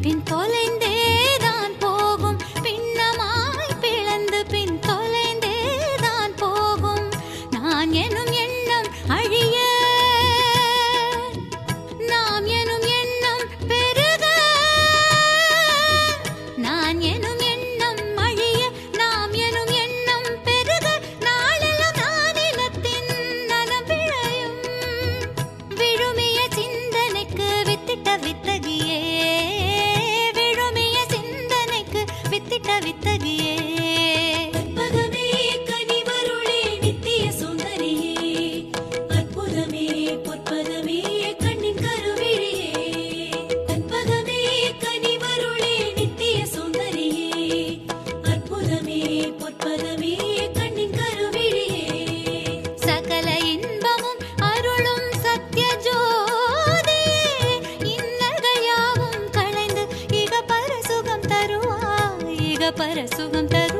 பின் தொலைந்தேதான் போகும், பின்னமாய் பிளந்து பின் தொலைந்தேதான் போகும். நான் எனும் எண்ணம் அழிய, நாம் எனும் எண்ணம் பெருக. நான் எனும் எண்ணம் அழிய, நாம் எனும் எண்ணம் பெருக. நாளெல்லாம் நானிலத்தின் நலம் விளையும். விழுமிய சிந்தனைக்கு வித்திட்ட வித்தகியே, விழுமிய சிந்தனைக்கு வித்திட்ட வித்தகியே. அற்புதமே கனிவருளே நித்திய சுந்தரியே, அற்புதமே பொற்பதமே கண்ணின் கருவிழியே. அற்புதமே கனிவருளே நித்திய சுந்தரியே, அற்புதமே பொற்பதமே கண்ணின் கருவிழியே. சகல இன்பமும் அருளும் சத்ய ஜோதியே, இன்னல்கள் யாவும் களைந்து இக பரசுகம் தருவாய், இக பரசுகம் தருவாய்.